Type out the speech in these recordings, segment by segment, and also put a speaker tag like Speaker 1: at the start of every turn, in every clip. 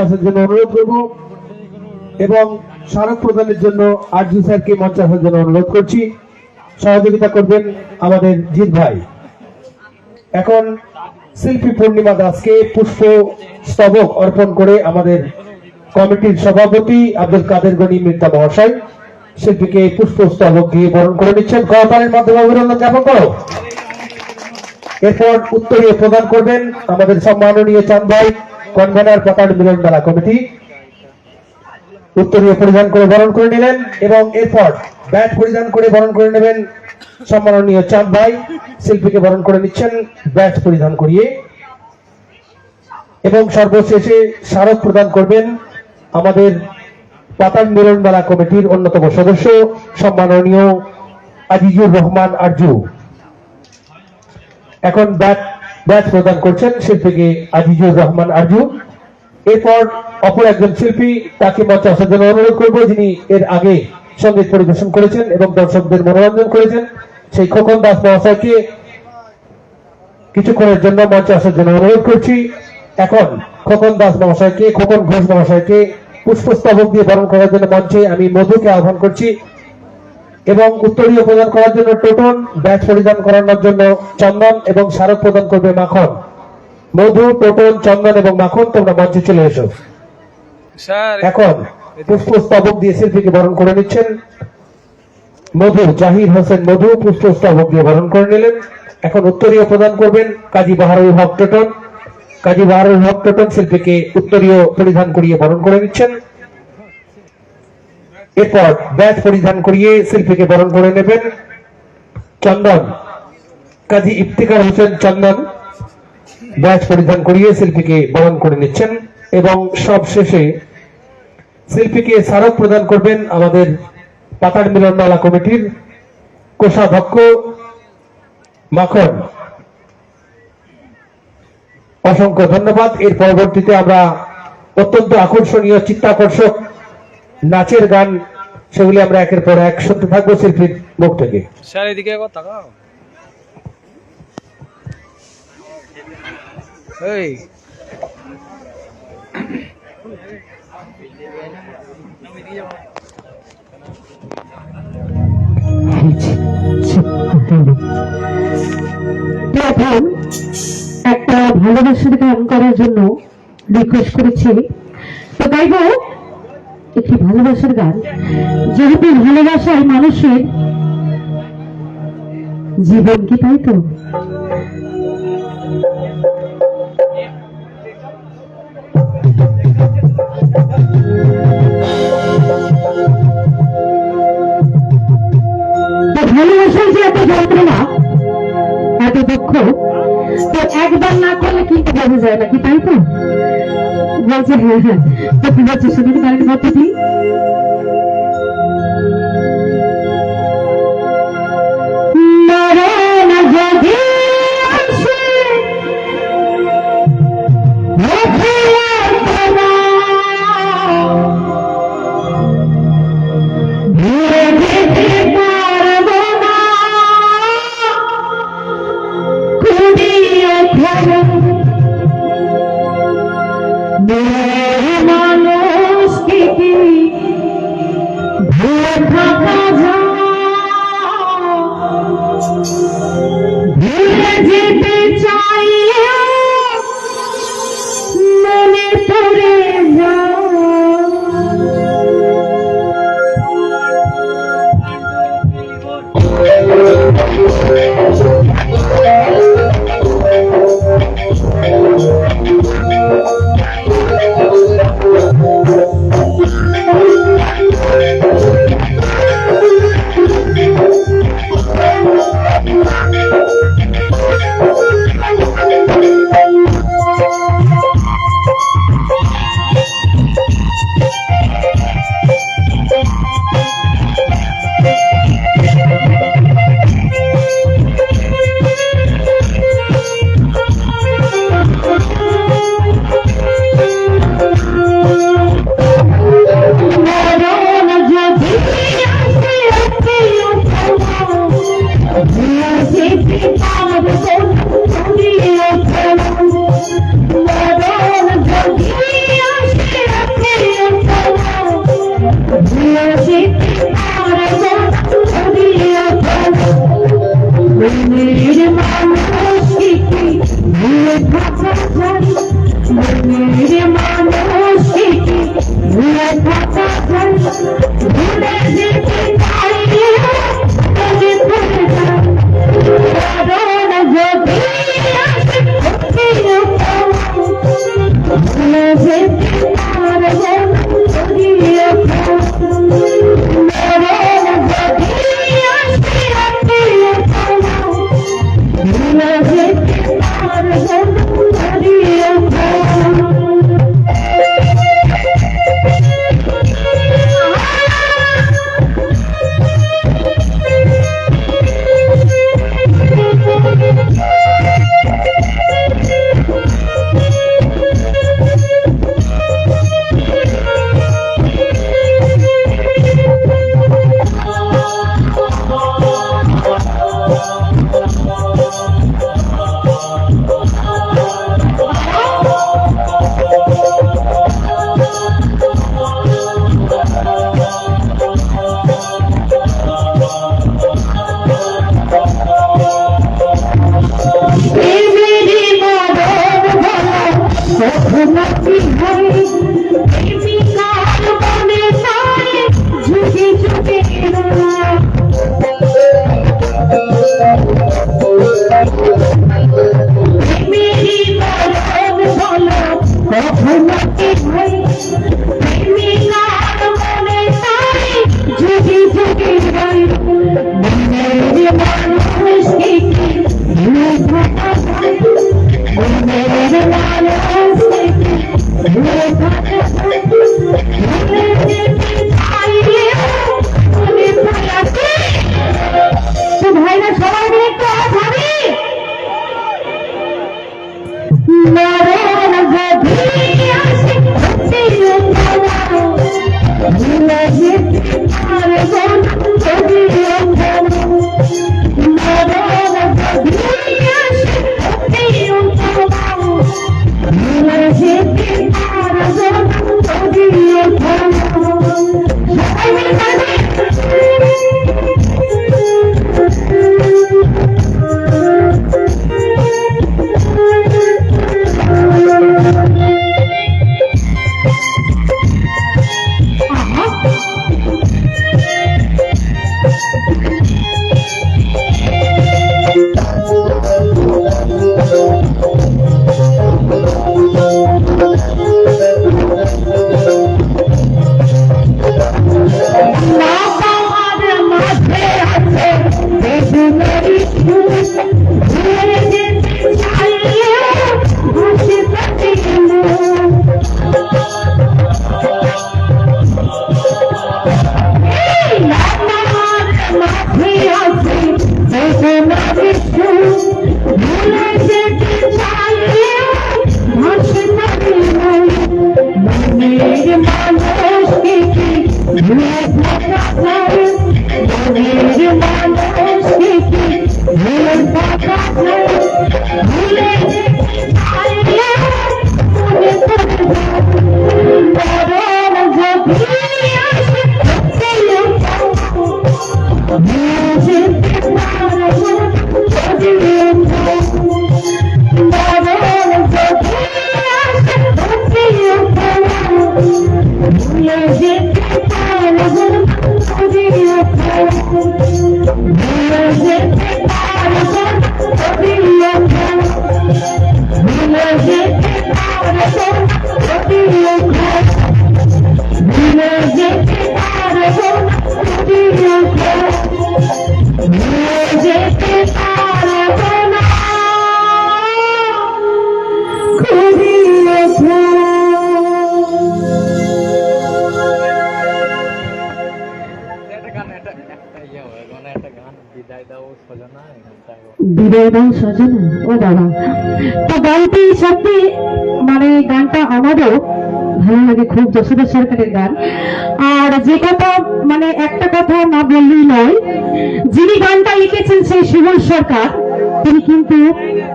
Speaker 1: আসার জন্য অনুরোধ করব এবং স্মারক প্রদানের জন্য আরজু স্যারকে মঞ্চে আসার জন্য অনুরোধ করছি। সহযোগিতা করবেন আমাদের জিৎ ভাই। এখন শিল্পী পূর্ণিমা দাসকে পুষ্প স্তবক অর্পণ করে আমাদের কমিটির সভাপতি আব্দুল কাদের গনি মির্জা মহাশয় শিল্পীকে পুষ্প স্তবক দিয়ে বরণ করে নিচ্ছেন। করতালির মাধ্যমে অভিনন্দন জ্ঞাপন করো। এরপর উত্তরীয় প্রদান করবেন আমাদের সম্মাননীয় চাঁদ ভাই, কনভেনার পাতাড় মিলন মেলা কমিটি। উত্তরীয় পরিধান করে বরণ করে নিলেন এবং এরপর ব্যাট পরিধান করে বরণ করে নেবেন সম্মাননীয় চাঁদ ভাই, শিল্পীকে বরণ করে নিচ্ছেন ব্যাট পরিধান করিয়ে। এবং সর্বশেষে স্মারক প্রদান করবেন আমাদের পাতাড় মিলন মেলা কমিটির অন্যতম সদস্য সম্মাননীয় আজিজুর রহমান আরজু। এখন ব্যাচ প্রদান করছেন শিল্পীকে আজিজুর রহমান আরজু। এরপর অপর একজন শিল্পী তাকে মঞ্চে আসার জন্য অনুরোধ করবো, যিনি এর আগে সঙ্গীত পরিবেশন করেছেন এবং দর্শকদের মনোরঞ্জন করেছেন, সেই খোকন দাস মহাশয়কে কিছুক্ষণের জন্য মঞ্চে আসার জন্য অনুরোধ করছি। এখন খোকন দাস মহাশয়কে, খোকন ঘোষ মহাশয়কে পুষ্পস্তবক দিয়ে বরণ করার জন্য মঞ্চে আমি মধুকে আহ্বান করছি এবং উত্তরীয় প্রদান করার জন্য টোটন, ব্যাচ পরিধান করানোর জন্য চন্দন এবং স্মারক প্রদান করবে মাখন। মধু, টোটন, চন্দন এবং মাখন তোমরা মঞ্চে চলে এসো। এখন পুষ্পস্তবক দিয়ে শিল্পীকে বরণ করে নিচ্ছেন মধু, জাহির হোসেন মধু পুষ্পস্তবক দিয়ে বরণ করে নিলেন। এখন উত্তরীয় প্রদান করবেন কাজী বাহারুল হক টোটন। কাজী বাহারুল হক টোটন শিল্পীকে উত্তরীয় পরিধান করিয়ে বরণ করে নিচ্ছেন। এরপর ব্যাচ পরিধান করিয়ে শিল্পীকে বরণ করে নেবেন চন্দন, কাজী ইফতিকার হোসেন চন্দন ব্যাচ পরিধান করিয়ে শিল্পীকে বরণ করে নিচ্ছেন। এবং সবশেষে শিল্পীকে স্মারক প্রদান করবেন আমাদের পাতাড় মিলন মেলা কমিটির কোষাধ্যক্ষ মাখন। অসংখ্য ধন্যবাদ। এর পরবর্তীতে আমরা অত্যন্ত আকর্ষণীয় চিত্তাকর্ষক নাচের গান, সেগুলি আমরা একের পর এক শুনতে থাকবো শিল্পীর মুখ থেকে।
Speaker 2: স্যার এদিকে তাকাও। এই
Speaker 3: একটা ভালোবাসার গান করার জন্য রিকোয়েস্ট করেছি, তো গাইব একটি ভালোবাসার গান। যেহেতু ভালোবাসায় মানুষের জীবন, কি তাই তো? ভালোবাসার যে এত যন্ত্রণা, এত দুঃখ, তো একবার না করলে কিন্তু বোঝা যায় না, কি তাই তো? বলছে হ্যাঁ হ্যাঁ, তো ঠিক আছে, শুনুন গানের মধ্যে ভুলে যেতে চাইলে তবে ভুলে যাও মরণ যদি আসে ফিরে পাও ভুলে যেতে পারবো ফিরে পাও মরণ যদি আসে ফিরে পাও ভুলে যেতে পারবো ফিরে পাও বিদায় দাও সজনা ও বাবা। তো গানটি সত্যি মানে গানটা আমারও ভালো লাগে খুব, যশোদা সরকারের গান। আর যে কথা মানে একটা কথা না বললেই নয়, যিনি গানটা লিখেছেন সেই সুমন সরকার, তিনি কিন্তু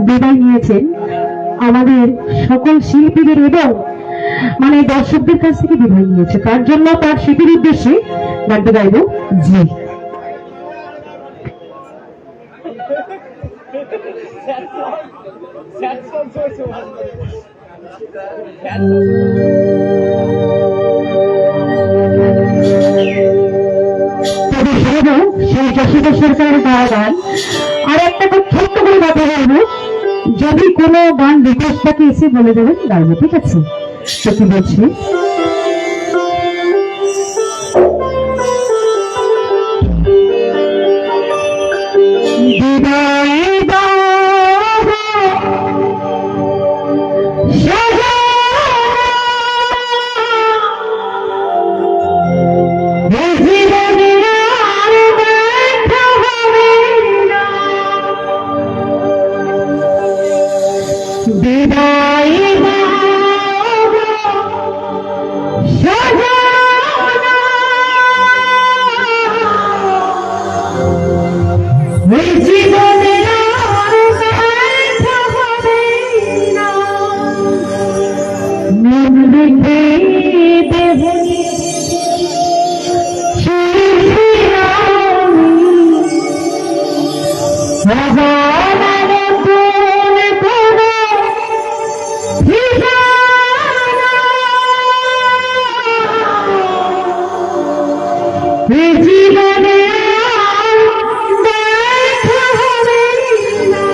Speaker 3: বিদায় নিয়েছেন আমাদের সকল শিল্পীদের এবং মানে দর্শকদের কাছ থেকে বিদায় নিয়েছে। তার জন্য তার শিল্পীর উদ্দেশ্যে গানটি গাইব। জি
Speaker 2: That's
Speaker 3: আশুতোষ সরকারের গাওয়া গান। আর একটা খুব ছোট্ট করে কথা বলবো, যদি কোনো গান রিকোয়েস্ট থাকে এসে বলে দেবেন, গাইবো, ঠিক আছে? তো কি বলছি, বিদায় দাও সাজা, এই জীবনে আর দেখা হবে না। বিদায় দাও সাজা, এই জীবনে আর দেখা হবে না। মন রেখে দেবে জীবনে দেখা হবে না।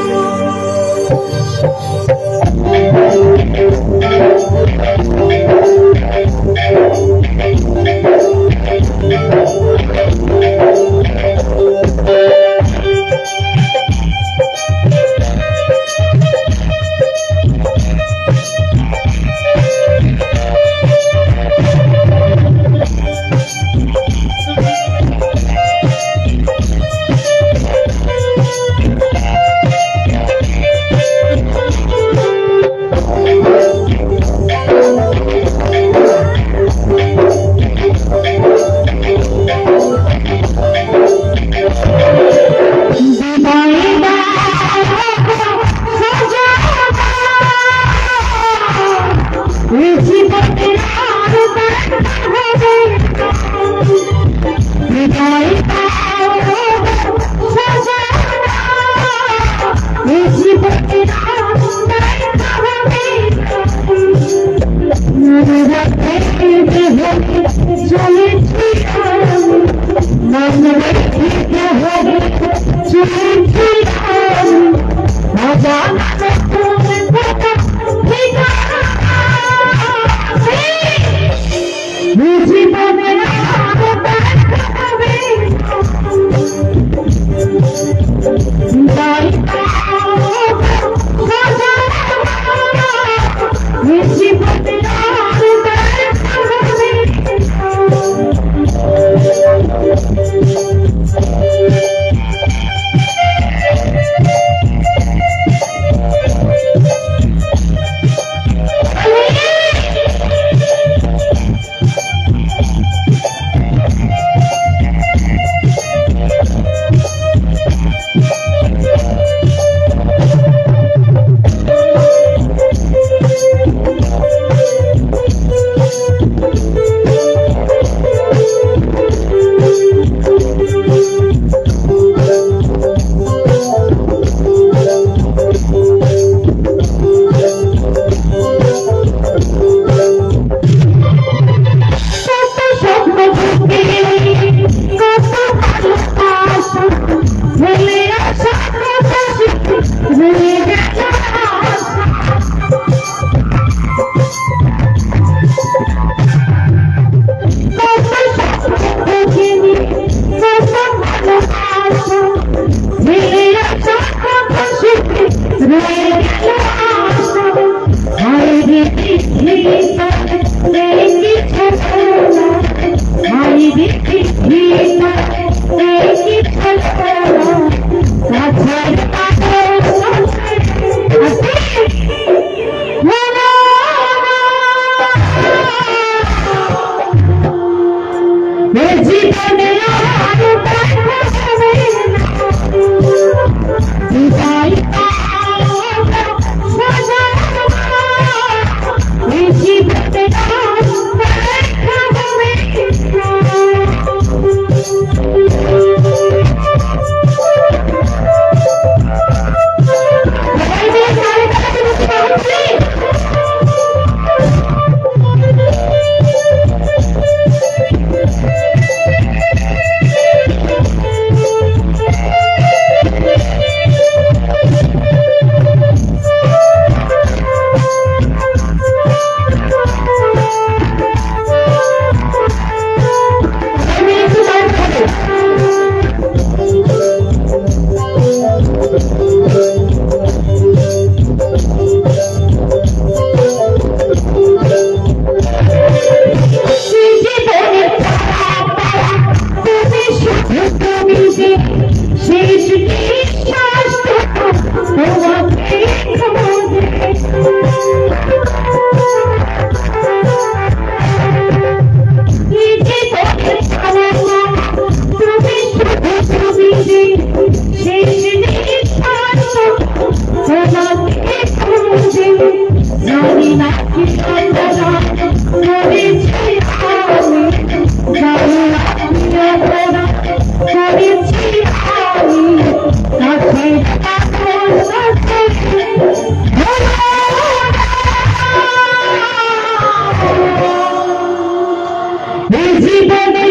Speaker 3: জীবনে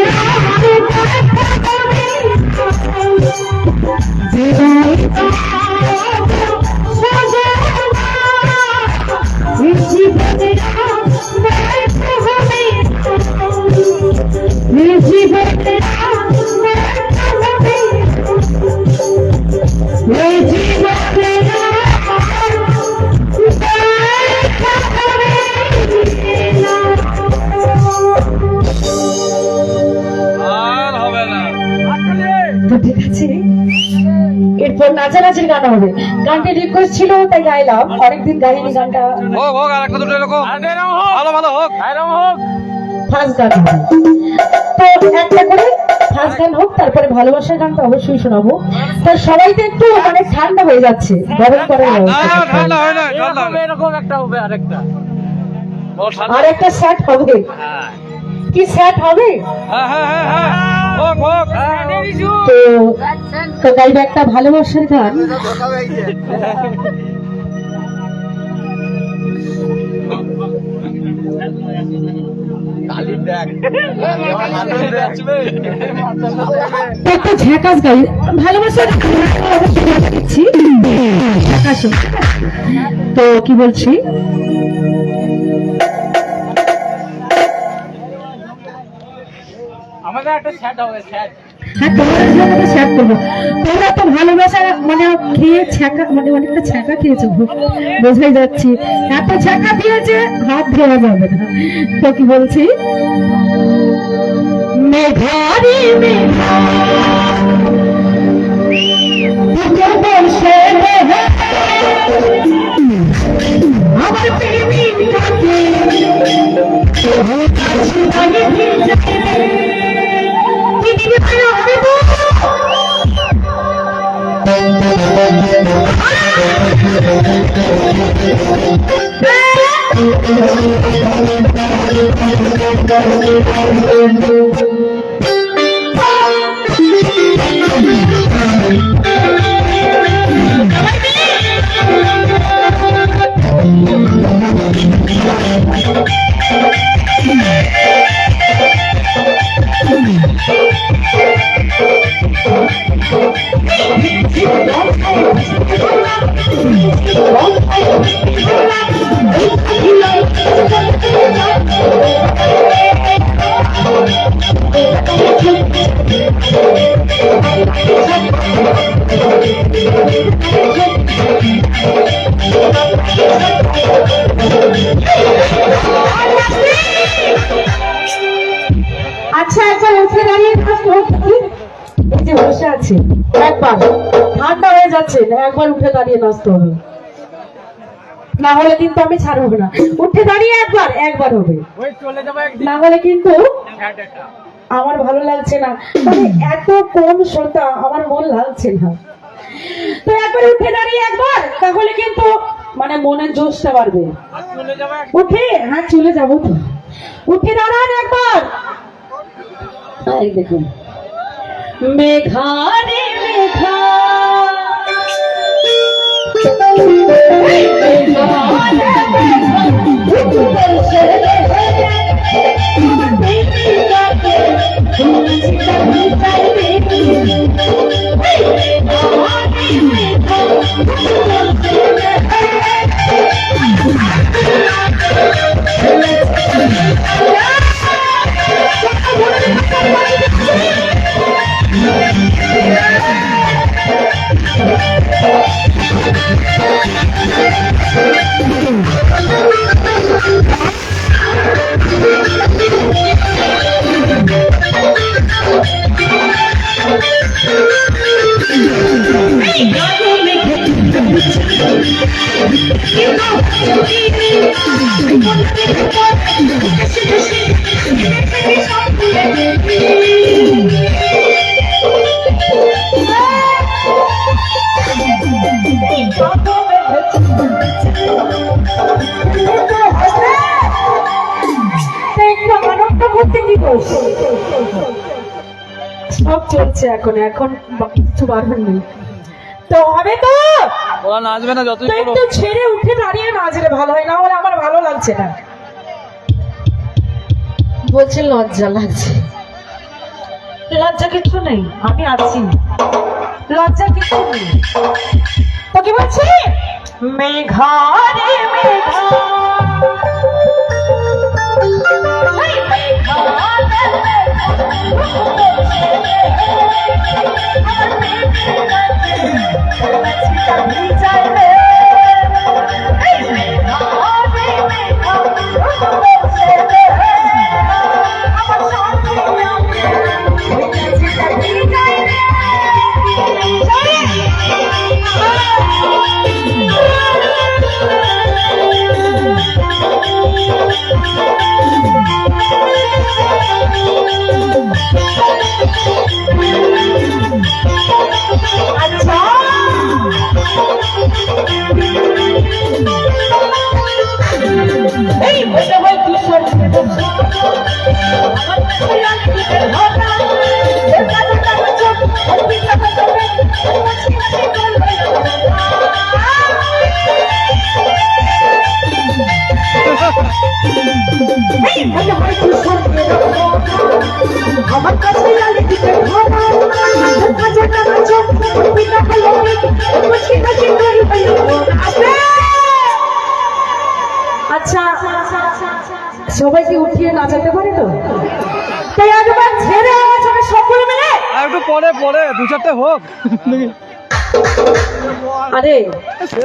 Speaker 3: তো ঠিক আছে, এরপর নাচানাচির গান হবে। গানটি রিকোয়েস্ট ছিল তাই গাইলাম, অনেকদিন গাইনি গানটা। ফার্স্ট গান হবে, তো একটা করে ফার্স্ট গান হোক, তারপরে ভালোবাসার গানটা অবশ্যই শোনাবো। তো সবাই তো একটু মানে ঠান্ডা হয়ে যাচ্ছে, গরম করে আর একটা সেট হবে। কি সেট হবে? তো গাইবে একটা ভালোবাসার গান। একটা ঝাঁকাস গাই, ভালোবাসার ঝাঁকাস। তো কি বলছি,
Speaker 2: আমাদের একটা সেট হবে, সেট।
Speaker 3: হ্যাঁ তোমাদের জন্য তো শেয়ার করবো। তোমরা তো ভালোবাসা মানে খেয়ে ছ্যাঁকা, মানে অনেকটা ছ্যাঁকা খেয়েছো, বোঝাই যাচ্ছি। এত ছ্যাঁকা দিয়েছে হাত ধোয়া যাবে না। তো কি বলছি, মেঘারি মেঘা আমার প্রেমিকাকে আচ্ছা আচ্ছা উঠে দাঁড়িয়ে যে বসে আছে, একবার ঠান্ডা হয়ে যাচ্ছে, একবার উঠে দাঁড়িয়ে নাচতে হবে, না হলে কিন্তু আমি ছাড়বো না। উঠে দাঁড়িয়ে একবার একবার হবে, না হলে কিন্তু আমার ভালো লাগছে না, মানে এত কম শ্রোতা, আমার মন লাগছে না। তো একবার উঠে দাঁড়িয়ে একবার, তাহলে কিন্তু মানে মনের জোশটা বাড়বে। উঠে, হ্যাঁ চলে যাবো তো, উঠে দাঁড়ান একবার। এই দেখুন, মেঘা রে মেঘা সব চলছে এখন, এখন কিছু বাড়ার নেই। তো হবে তো,
Speaker 2: ওরা নাচবে না যতই
Speaker 3: তো একটু ছেড়ে উঠে দাঁড়িয়ে নাচলে ভালো হয়, না হলে আমার ভালো লাগছে না। বলছে লজ্জা লাগছে। লজ্জা কিছু নেই, আমি আছি, লজ্জা কিছু নেই। তো কি বলছি, মেঘা রে মেঘা, এই মেঘা রে মেঘা, আমার মেঘা ভিজাই রে, এই মেঘা রে মেঘা, আমার সাথে ভিজাই রে। আমার কাছে লালি দিতে ভাবা কাজে কাজে চোখ পিতা হলো মুশকিল আছে করি আসে। আচ্ছা সবাইকে উঠিয়ে নাচাতে পারে তো? তাই একবার ছেড়ে আওয়াজ হবে সকলে মিলে।
Speaker 2: আর একটু পরে পরে দু চারটে হোক।
Speaker 3: আরে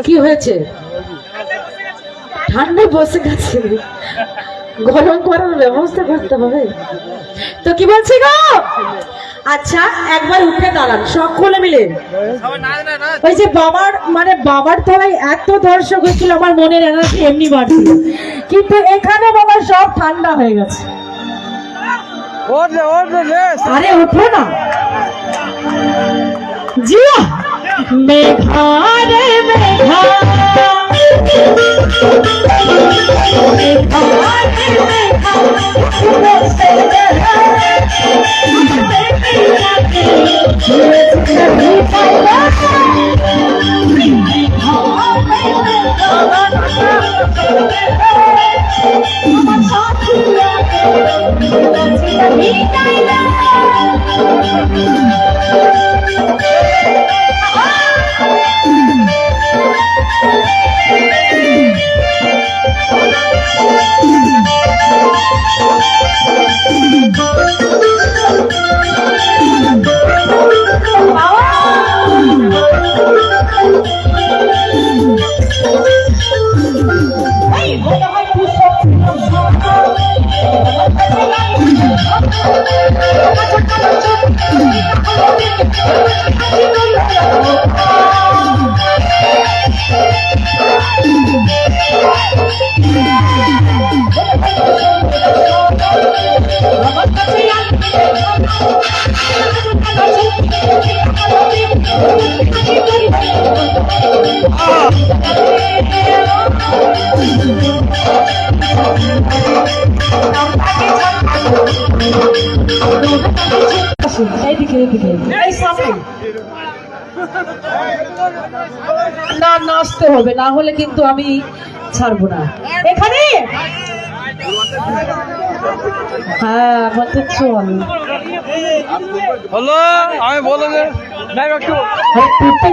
Speaker 3: কি হয়েছে, ঠান্ডায় বসে গেছে, গরম করার ব্যবস্থা করতে হবে। তো কি বলছি গো, আচ্ছা একবার উঠে দাঁড়ান সকলে মিলে। ওই যে বাবার মানে বাবার তলায় এত দর্শক হয়েছিল, আমার মনের এনার্জি এমনি বাড়ছিল, কিন্তু এখানে বাবা সব ঠান্ডা হয়ে গেছে। আরে উঠো না, জিয়া মেঘা রে মেঘা, না নাচতে হবে, না হলে কিন্তু আমি ছাড়বো না। এখানে হ্যাঁ আমাদের চল
Speaker 2: হলো, আমি বলে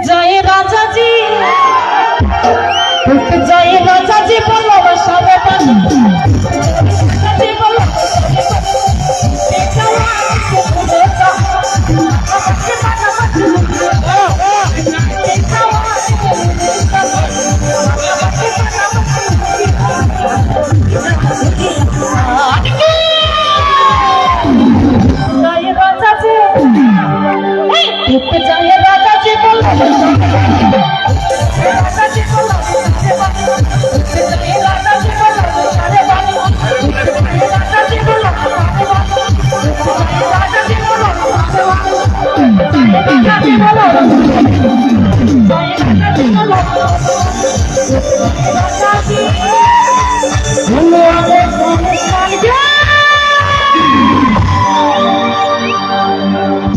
Speaker 3: জয় রাজাজি, জয় রাজাজি বলো সবে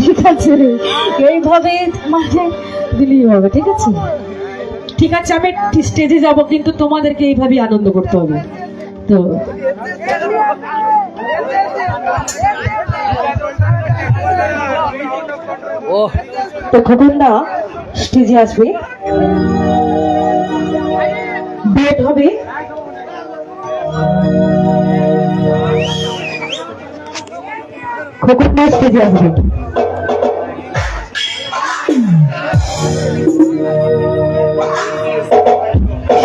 Speaker 3: ঠিক আছে, এইভাবে মানে দিলেই হবে। ঠিক আছে ঠিক আছে, আমি স্টেজে যাব, কিন্তু তোমাদেরকে এইভাবেই আনন্দ করতে হবে। তো তো খোকনদা স্টেজে আসবে, ডেট হবে। খোকনদা স্টেজে আসবে।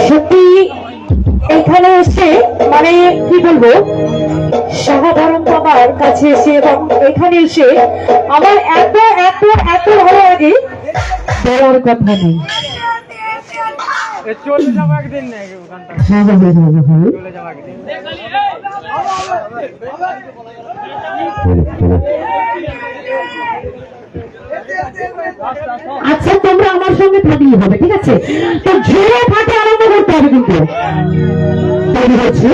Speaker 3: সত্যি এখানে এসে মানে কি বলবো, সাধারণ আমার কাছে এসে এবং এখানে এসে আমার এত এত এত ভালো লাগে, বলার কথা নেই।
Speaker 2: চলে যাবো একদিন নাকি ওখানটা,
Speaker 3: হ্যাঁ হ্যাঁ হ্যাঁ হ্যাঁ হ্যাঁ।
Speaker 2: চলে যাবো একদিন।
Speaker 3: আচ্ছা তোমরা আমার সঙ্গে থাকলেই হবে, ঠিক আছে? তো ঝেড়ে ফাটে আরম্ভ করতে হবে কিন্তু। তৈরি হচ্ছে।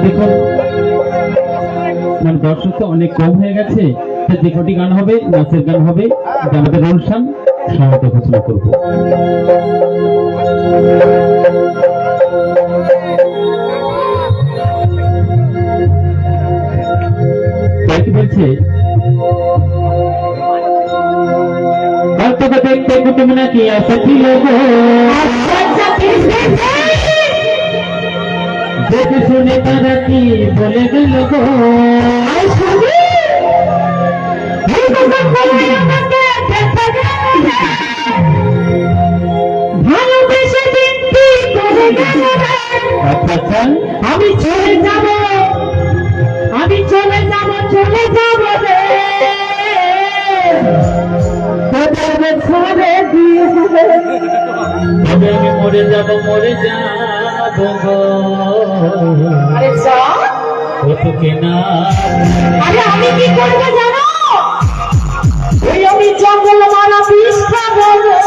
Speaker 4: দেখুন মানে দর্শক তো অনেক কম হয়ে গেছে, যে কটি গান হবে নাচের গান হবে, আমাদের অনুষ্ঠান সমাপ্ত ঘোষণা করবো। তাই বলছে তোকে দেখতে কুটুম নাকি এসেছিল গো, দেখে শুনে তারা কি বলে গেল গো,
Speaker 3: ভালোবেসে দিনটি করে গেল রে।
Speaker 4: আচ্ছা আচ্ছা
Speaker 3: আমি চলে যাব, আমি চলে যাব, চলে যাব রে তোদের ছেড়ে দিয়ে।
Speaker 4: তবে আমি মরে যাব গো,
Speaker 3: আরে যা,
Speaker 4: তোকে না
Speaker 3: আরে আমি কি করবো জানো? ওই আমি জঙ্গল মারা বিষ খাবো রে।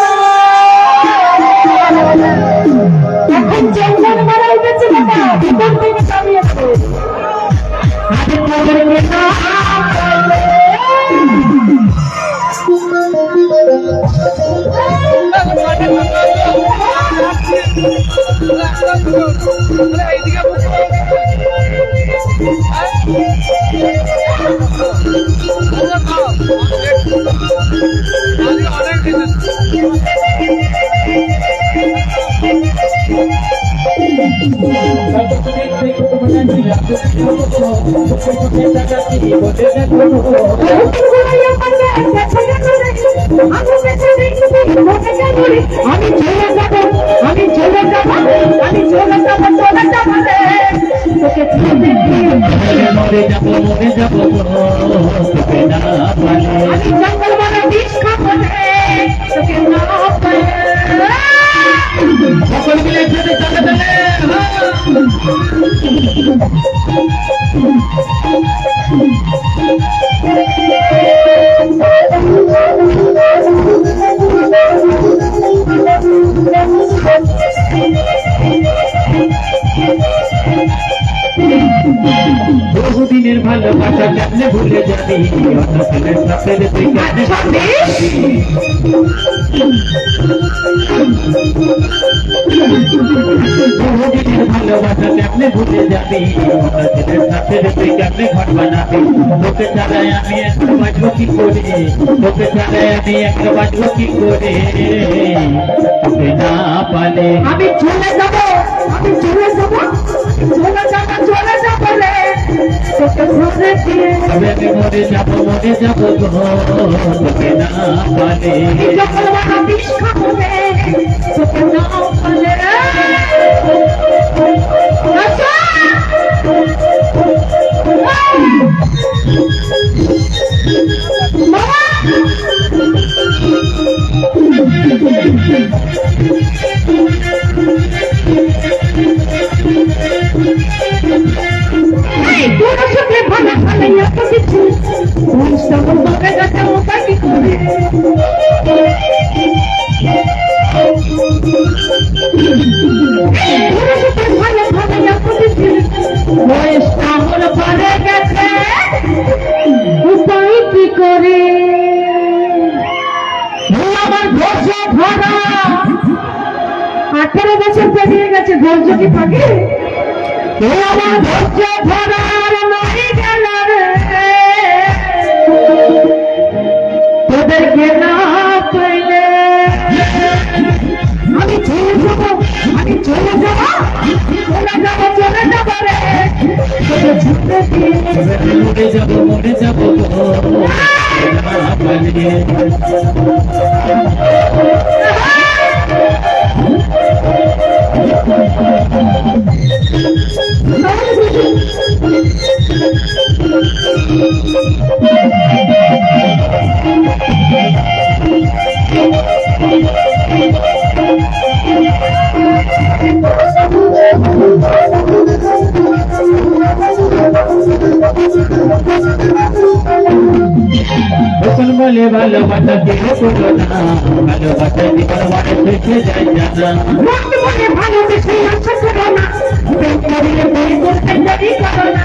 Speaker 3: এখন জঙ্গল মারা উঠেছে বাবা, ভিতর থেকে চালিয়েছে। আরে তোদেরকে না আমি চলে যাব, আমি চলে যাব, আমি চলে যাব, চলে যাব রে তোকে ছেড়ে দিয়ে।
Speaker 4: মরে যাব তোকে না পালে,
Speaker 3: আমি জঙ্গল মারা বিষ খাবো রে তোকে না পালে।
Speaker 4: সকল মিলে একসাথে চলে চলে বহুদিনের ভালোবাসা কেমনে ভুলে যাবি, অন্য ছেলের সাথে তুই কেমনে বহুদিনের ভালোবাসা কেমনে ভুলে যাবি, অন্য ছেলের সাথে তুই কেমনে ঘর বানাবি, তোকে ছাড়াই আমি একটা বাঁচবো কি করে, তোকে ছাড়াই আমি একটা বাঁচবো কি করে, তোকে না পালে
Speaker 3: আমি চলে যাব, আমি চলে যাব, চলে যাব, চলে যাব রে তোকে ছেড়ে দিয়ে।
Speaker 4: তবে আমি মরে যাব গো, তোকে না পালে,
Speaker 3: জঙ্গল মারা বিষ খাবো রে তোকে না পালে। আচ্ছা বাবা তোর সাথে ভালো ভালো এত কিছু মানুষটা বলতে গেছে ওটা কি করে। তোর সাথে ভালো ভালো এত কিছু বয়সটা হলো পরে গেছে, উপায় কি করে। আমার ধৈর্য ধরা, 18 বছর পেরিয়ে গেছে, ধৈর্য কি থাকে? এ আমার ধৈর্য ধরার নাই গেল রে, তোদেরকে না পেলে আমি চলে যাব, আমি চলে যাব, চলে যাব, চলে যাব রে, তোকে ছুটে দিয়ে
Speaker 4: মরে যাব তখন বলে ভালোবাসা কেউ করো না, ভালোবাসা জীবন মানে থেকে যায় জানা।
Speaker 3: মনে মনে ভালোবেসে আশা করো না, প্রেম করিলে পরিবর্তন দেরি করো না।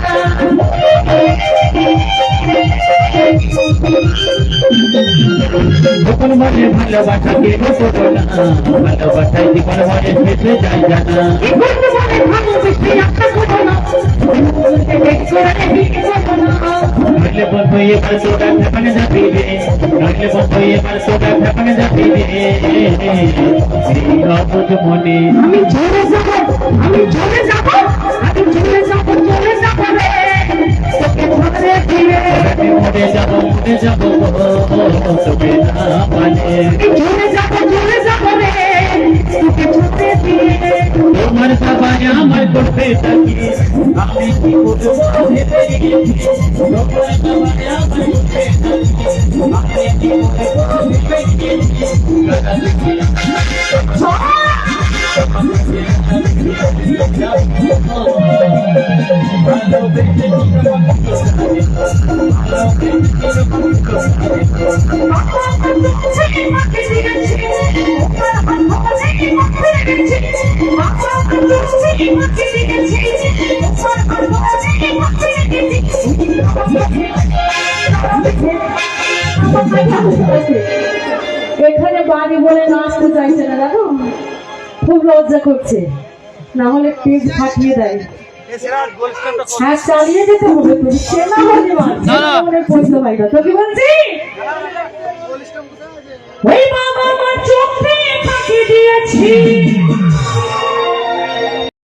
Speaker 4: তখন বলে ভালোবাসা কেউ করো না, ভালোবাসা জীবন মানে থেকে যায় জানা।
Speaker 3: মনে মনে ভালোবেসে আশা করো না, প্রেম করিলে দেরি করো না।
Speaker 4: নইলে বন্ধু এবার তোরা ফেপানে যাবি রে, নইলে বন্ধু এবার তোরা ফেপানে যাবি রে, এই অবুঝ মনে
Speaker 3: আমি চলে যাব, আমি চলে যাব, আমি চলে যাব, চলে যাব রে, তোকে ধরে ফিরে
Speaker 4: আমি মরে যাব তবে না মানে।
Speaker 3: আমি চলে যাব রে, তোকে ধরে ফিরে
Speaker 4: তোমার সবাই আমার করতে থাকি, আমি কি করবো ভেবে গেছি। তোমার সবাই আমার করতে থাকি, আমি কি করবো ভেবে গেছি।
Speaker 3: এখানে বাড়ি বলে নাচতে চাইছে না, জানো, খুব লজ্জা করছে, না হলে পেজ ফাটিয়ে দেয়। হ্যাঁ, চালিয়ে যেতে হবে, তুমি সেনা হতে পড়তে পারি না, তো কি বলছি? ওই বাবা আমার চোখে ফাঁকি দিয়েছি,